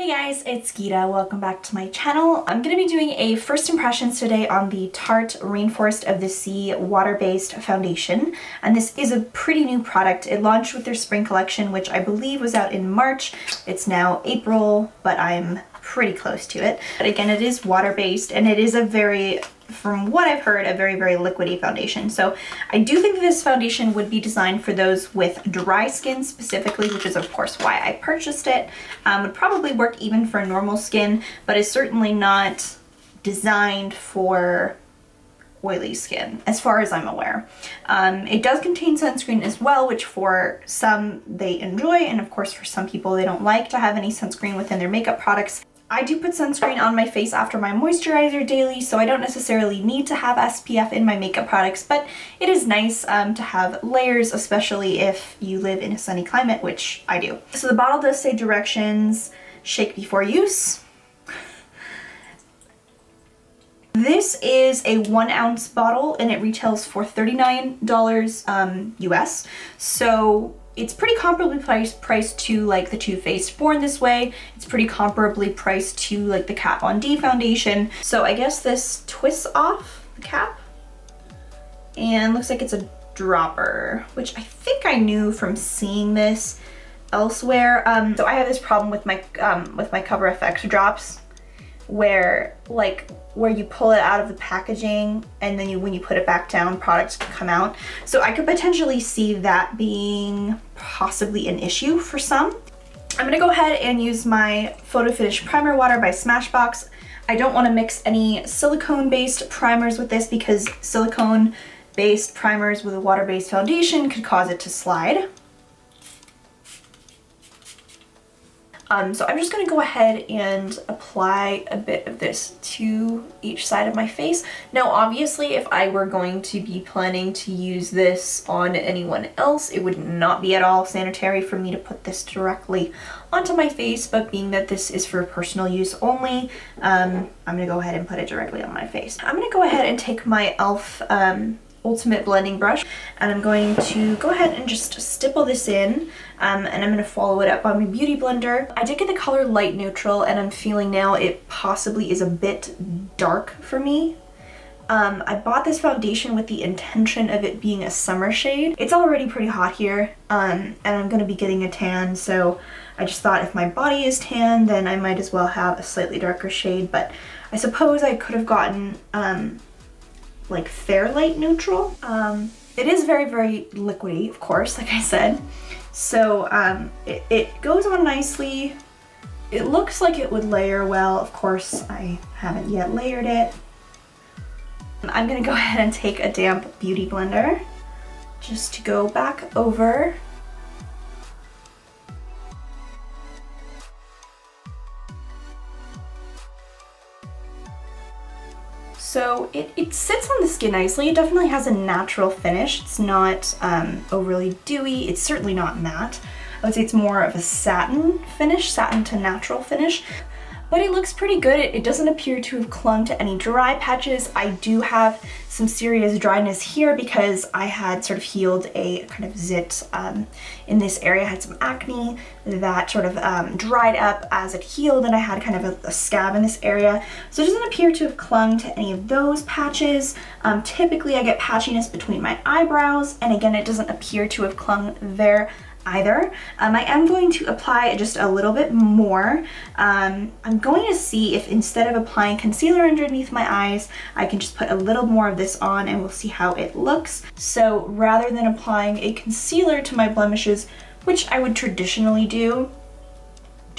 Hey guys, it's Gita. Welcome back to my channel. I'm going to be doing a first impressions today on the Tarte Rainforest of the Sea water-based foundation. And this is a pretty new product. It launched with their spring collection, which I believe was out in March. It's now April, but I'm pretty close to it. But again, it is water-based and it is a very, from what I've heard, a very liquidy foundation. So I do think this foundation would be designed for those with dry skin specifically, which is of course why I purchased it. Would probably work even for normal skin, but is certainly not designed for oily skin, as far as I'm aware. It does contain sunscreen as well, which for some they enjoy, and of course for some people they don't like to have any sunscreen within their makeup products. I do put sunscreen on my face after my moisturizer daily, so I don't necessarily need to have SPF in my makeup products, but it is nice to have layers, especially if you live in a sunny climate, which I do. So the bottle does say directions, shake before use. This is a 1 ounce bottle and it retails for $39 US. So it's pretty comparably priced to like the Too Faced Born This Way. It's pretty comparably priced to like the Kat Von D foundation. So I guess this twists off the cap and looks like it's a dropper, which I think I knew from seeing this elsewhere. So I have this problem with my Cover FX drops where you pull it out of the packaging and then when you put it back down, products can come out. So I could potentially see that being possibly an issue for some. I'm gonna go ahead and use my Photo Finish Primer Water by Smashbox. I don't want to mix any silicone-based primers with this because silicone-based primers with a water-based foundation could cause it to slide. So I'm just going to go ahead and apply a bit of this to each side of my face. Now obviously if I were going to be planning to use this on anyone else, it would not be at all sanitary for me to put this directly onto my face, but being that this is for personal use only, I'm going to go ahead and put it directly on my face. I'm going to go ahead and take my e.l.f. Ultimate Blending Brush and I'm going to go ahead and just stipple this in and I'm going to follow it up on my Beauty Blender. I did get the color light neutral and I'm feeling now it possibly is a bit dark for me. I bought this foundation with the intention of it being a summer shade. It's already pretty hot here and I'm going to be getting a tan, so I just thought if my body is tan then I might as well have a slightly darker shade, but I suppose I could have gotten like fair light neutral. It is very liquidy, of course, like I said. So it goes on nicely. It looks like it would layer well. Of course, I haven't yet layered it. I'm gonna go ahead and take a damp beauty blender just to go back over. So it sits on the skin nicely. It definitely has a natural finish. It's not overly dewy. It's certainly not matte. I would say it's more of a satin finish, satin to natural finish. But it looks pretty good. It doesn't appear to have clung to any dry patches. I do have some serious dryness here because I had sort of healed a kind of zit in this area. I had some acne that sort of dried up as it healed and I had kind of a scab in this area. So it doesn't appear to have clung to any of those patches. Typically I get patchiness between my eyebrows and again it doesn't appear to have clung there either. I am going to apply just a little bit more. I'm going to see if instead of applying concealer underneath my eyes, I can just put a little more of this on and we'll see how it looks. So rather than applying a concealer to my blemishes, which I would traditionally do,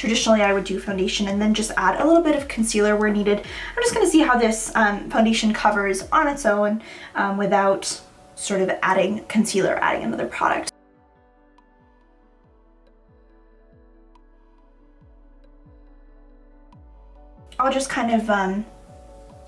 I would do foundation and then just add a little bit of concealer where needed. I'm just going to see how this foundation covers on its own without sort of adding concealer, adding another product. I'll just kind of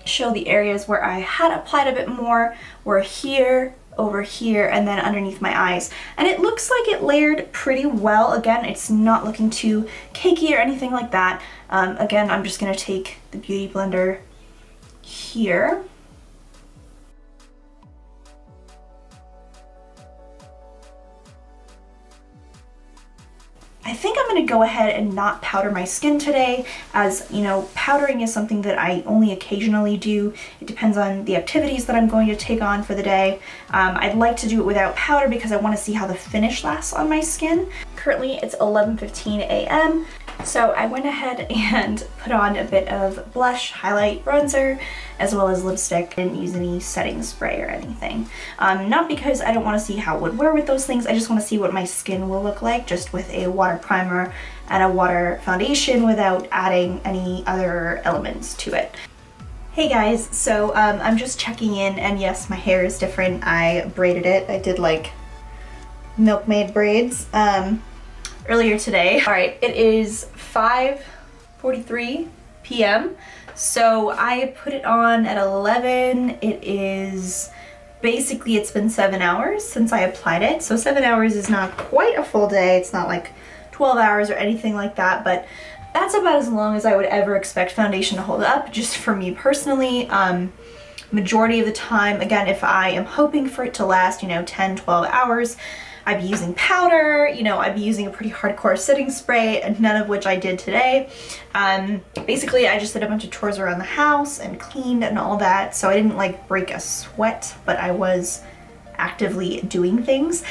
show the areas where I had applied a bit more, were here, over here, and then underneath my eyes. And it looks like it layered pretty well. Again, it's not looking too cakey or anything like that. Again, I'm just gonna take the Beauty Blender here. I I think I'm gonna go ahead and not powder my skin today, as you know, powdering is something that I only occasionally do. It depends on the activities that I'm going to take on for the day. I'd like to do it without powder because I want to see how the finish lasts on my skin. Currently it's 11:15 a.m. So I went ahead and put on a bit of blush, highlight, bronzer, as well as lipstick. I didn't use any setting spray or anything. Not because I don't want to see how it would wear with those things, I just want to see what my skin will look like just with a water primer and a water foundation without adding any other elements to it. Hey guys, so I'm just checking in, and yes, my hair is different. I braided it. I did like milkmaid braids earlier today. All right, it is 5:43 p.m. So I put it on at 11. It is basically, it's been 7 hours since I applied it. So 7 hours is not quite a full day. It's not like 12 hours or anything like that, but that's about as long as I would ever expect foundation to hold up, just for me personally. Majority of the time, again, if I am hoping for it to last, you know, 10, 12 hours, I'd be using powder, you know, I'd be using a pretty hardcore setting spray, and none of which I did today. Basically, I just did a bunch of chores around the house and cleaned and all that, so I didn't like break a sweat, but I was actively doing things.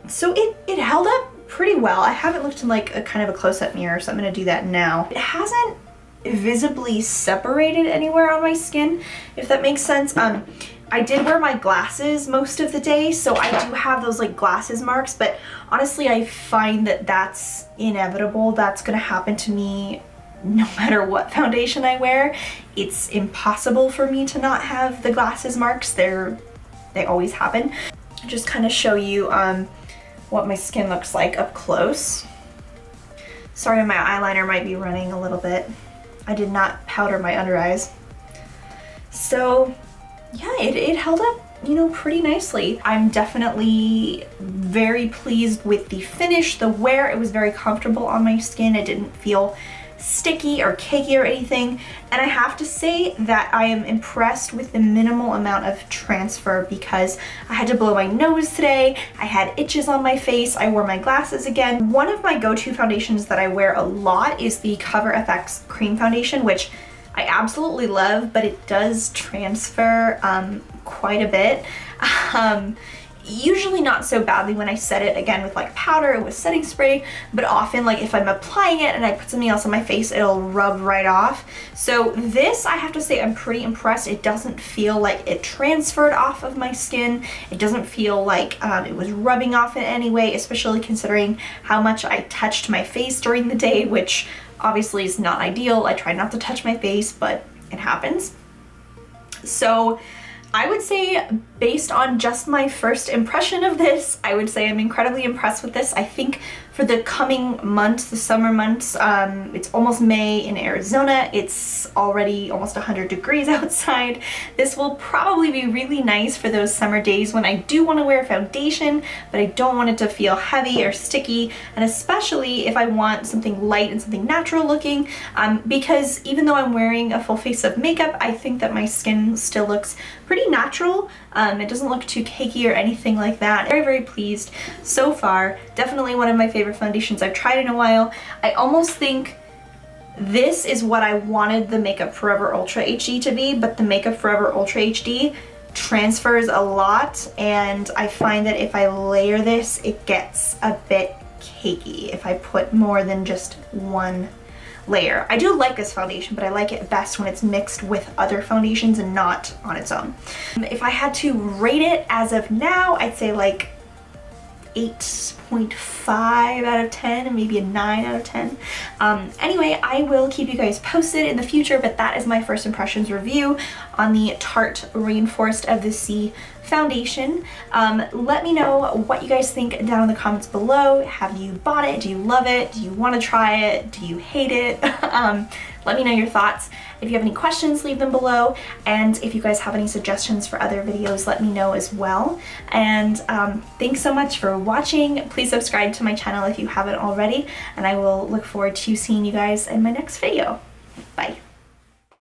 So it held up pretty well. I haven't looked in like a kind of a close-up mirror, so I'm gonna do that now. It hasn't visibly separated anywhere on my skin, if that makes sense. I did wear my glasses most of the day, so I do have those like glasses marks, but honestly I find that that's inevitable. That's gonna happen to me no matter what foundation I wear. It's impossible for me to not have the glasses marks. They always happen. I'll just kind of show you what my skin looks like up close. Sorry, my eyeliner might be running a little bit. I did not powder my under eyes. So yeah, it held up, you know, pretty nicely. I'm definitely very pleased with the finish, the wear. It was very comfortable on my skin. It didn't feel sticky or cakey or anything. And I have to say that I am impressed with the minimal amount of transfer, because I had to blow my nose today. I had itches on my face. I wore my glasses again. One of my go-to foundations that I wear a lot is the Cover FX Cream Foundation, which I absolutely love, but it does transfer quite a bit. Usually not so badly when I set it again with like powder or with setting spray, but often like if I'm applying it and I put something else on my face, it'll rub right off. So this, I have to say, I'm pretty impressed. It doesn't feel like it transferred off of my skin. It doesn't feel like it was rubbing off in any way, especially considering how much I touched my face during the day, which obviously is not ideal. I try not to touch my face, but it happens. So I would say, based on just my first impression of this, I would say I'm incredibly impressed with this. I think for the coming months, the summer months, it's almost May in Arizona. It's already almost 100 degrees outside. This will probably be really nice for those summer days when I do want to wear foundation, but I don't want it to feel heavy or sticky, and especially if I want something light and something natural looking, because even though I'm wearing a full face of makeup, I think that my skin still looks pretty natural. It doesn't look too cakey or anything like that. Very, very pleased so far. Definitely one of my favorite foundations I've tried in a while. I almost think this is what I wanted the Makeup Forever Ultra HD to be, but the Makeup Forever Ultra HD transfers a lot, and I find that if I layer this, it gets a bit cakey if I put more than just one layer. I do like this foundation, but I like it best when it's mixed with other foundations and not on its own. If I had to rate it as of now, I'd say like 8.5 out of 10 and maybe a 9 out of 10. Anyway, I will keep you guys posted in the future, but that is my first impressions review on the Tarte Rainforest of the Sea foundation. Let me know what you guys think down in the comments below. Have you bought it? Do you love it? Do you want to try it? Do you hate it? Let me know your thoughts. If you have any questions, leave them below, and if you guys have any suggestions for other videos, let me know as well. And thanks so much for watching. Please subscribe to my channel if you haven't already, and I will look forward to seeing you guys in my next video. Bye.